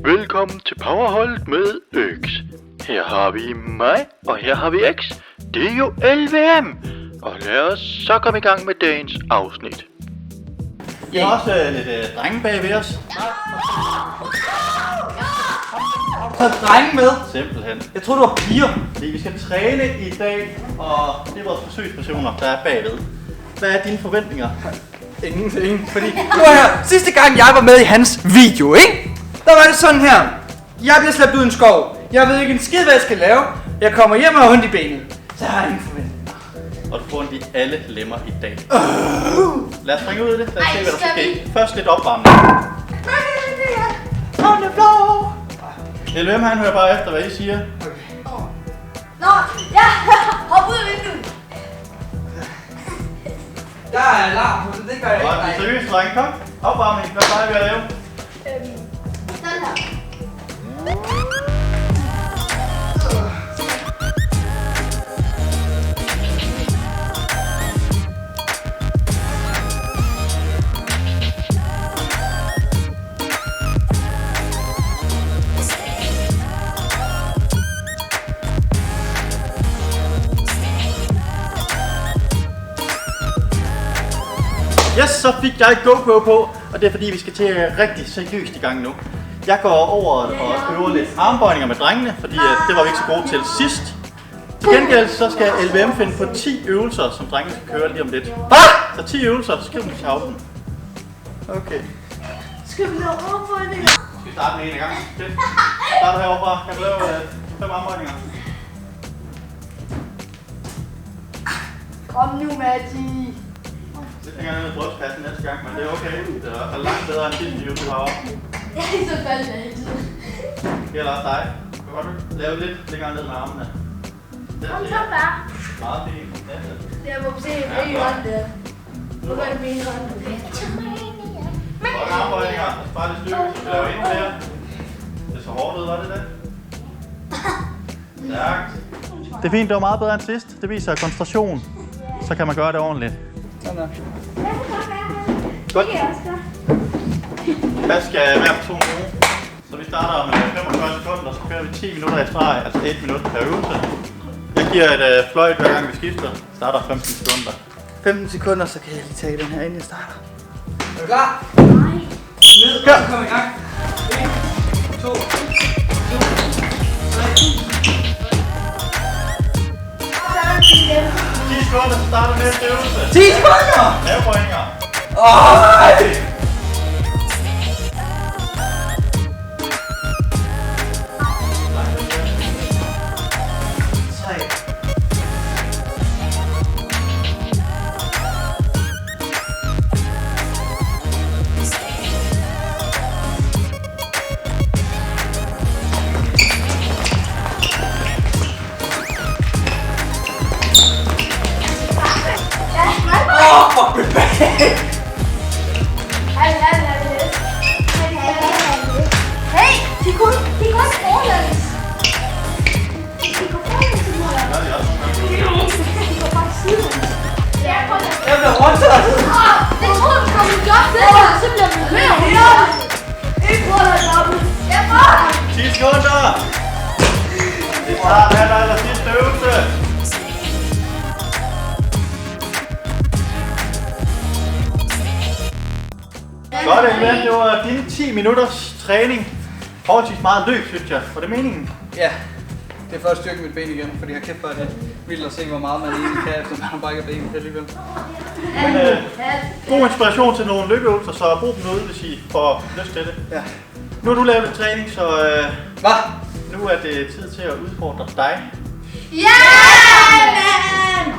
Velkommen til Powerholdet med X. Her har vi mig, og her har vi X. Det er jo LVM. Og lad os så komme i gang med dagens afsnit. Vi har også lidt drenge bag ved os. Så drenge med? Simpelthen. Jeg troede, det var piger. Fordi vi skal træne i dag, og det er vores forsøgspersoner, der er bagved. Hvad er dine forventninger? Ingenting, fordi nu her, sidste gang jeg var med i hans video, ikke? Der var det sådan her. Jeg bliver slæbt ud i en skov. Jeg ved ikke en skid, hvad jeg skal lave. Jeg kommer hjem og har ondt i benet. Så jeg har ingen forventninger. Og du får ondt i alle lemmer i dag. Lad os springe ud i det. Lad os se, hvad der skal ske. Først lidt opvarmning. On the floor. LVM han hører bare efter, hvad I siger. Nå, ja, hop ud af vinduet. Der er alarm på det, det gør jeg Og ikke. seriøst, drenge, kom. Opvarmning, hvad plejer vi at lave? Sådan her. Yes, så fik jeg GoPro på, og det er fordi, vi skal til rigtig seriøst i gang nu. Jeg går over og øver lidt armbøjninger med drengene, fordi det var vi ikke så gode til sidst. Til gengæld så skal LVM finde på 10 øvelser, som drengene skal køre lige om lidt. Hvad? Så 10 øvelser, så skriv dem til tavlen. Okay. Skal vi lave overføjninger? Skal vi starte med en gang? Fedt. Starter herovre. Kan du lave 5 armbøjninger? Kom nu, Matti. Lidt længere ned i brystkassen næste gang, men det er okay. Det er i hvert fald langt bedre end din øvelse herovre. Jeg er så faldet altid. Det gælder også dig. Du kan godt lave lidt længere ned med armene. Kom så bare. Meget fint. Jeg må se en hånd der. Nu gør det min hånd. Og armbøjninger. Bare lidt styrke, så vi laver endnu flere. Det er så hårdt ud, var det det? Stærkt. Det er fint, det var meget bedre end sidst. Det viser koncentration. Så kan man gøre det ordentligt. Sådan der. Godt. Hvad skal hver person bruge? Så vi starter med 45 sekunder, så kører vi 10 minutter i streg, altså 1 minut per øvelse. Jeg giver et fløjt hver gang vi skifter. Starter 15 sekunder. 15 sekunder, så kan jeg lige tage den her, inden jeg starter. Er du klar? Nej. Ned, Kør. kom i gang. 1, 2, 3. 10 sekunder, så starter næste øvelse. 10 sekunder! Lavbøjninger. Ej! Hey, de kunne forlægges. De går forlægges, mor. De går bare sidelæns. Jeg bliver rundt. Det troede du kom i job, det her. Så bliver vi mere. Ikke på dig, Loppe. Jeg får dig. 10 sekunder. Det starter aller sidste øvelse. Godt, LVM. Det var dine 10 minutters træning. Forholdsvis meget løb, synes jeg. Var det meningen? Ja, det er for at styrke mit ben igen, fordi jeg kæft for, at det er vildt at se, hvor meget man egentlig kan, efter man har brækket benet alligevel. Men, god inspiration til nogle løbeøvelser, så brug dem derude, hvis I får lyst til det. Ja. Nu har du lavet lidt træning, så Hvad? nu er det tid til at udfordre dig. Ja, man!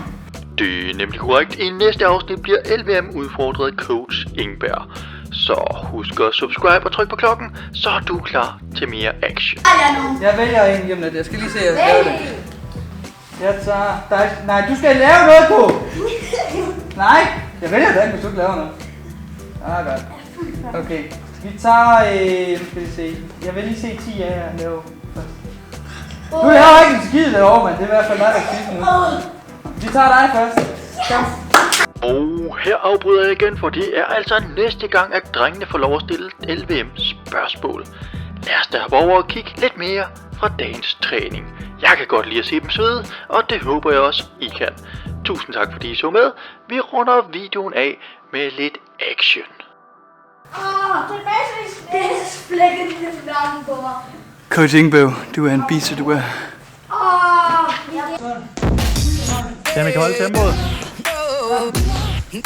Det er nemlig korrekt. I næste afsnit bliver LVM udfordret af coach Ingberg. Så husk at subscribe og tryk på klokken, så er du klar til mere action. Jeg vælger en gennem det. Jeg skal lige se, at jeg skal lave det. Jeg tager... Nej, du skal lave noget på! Nej, jeg vælger det, hvis du ikke laver noget. Ah, godt. Okay, vi tager... nu skal vi se. Jeg vil lige se 10 af jer lave først. Du laver ikke en skid derovre, men det er i hvert fald dig, der skal nu. Vi tager dig først. Kom. Og her afbryder jeg igen, for det er altså næste gang, at drengene får lov at stille LVM spørgsmål. lad os da hoppe over og kigge lidt mere fra dagens træning. Jeg kan godt lide at se dem svede, og det håber jeg også, I kan. Tusind tak fordi I så med. Vi runder videoen af med lidt action. Det er splækket i nakken på mig. Coach Ingeborg, du er en bise, du er. Kan vi kan holde tempoet? Det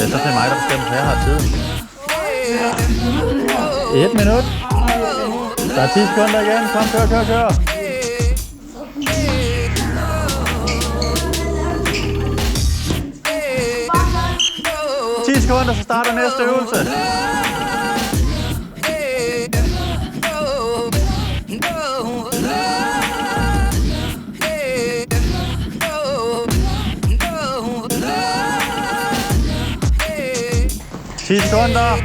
er så til mig, der bestemmer, for jeg har tid. 1 minut. Der er 10 sekunder igen. Kom, kør. 10 sekunder, så starter næste øvelse. Sekunder.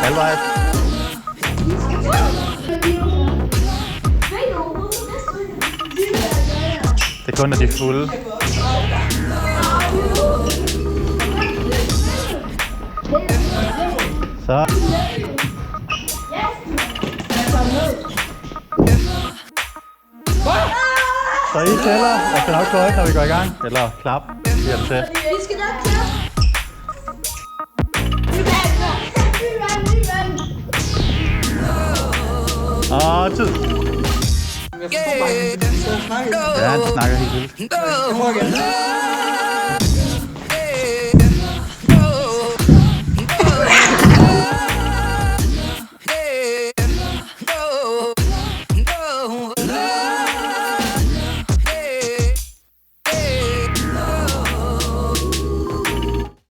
Halvvejs. Det er kun, når de er fulde. Så. Så I tæller. Jeg skal nok gå ikke, når vi går i gang. Eller klap. Giver det til. Vi skal nok klap. Og tid. Jeg forstår bare ikke, det er Ja, han snakker helt vildt. Jeg prøver igen.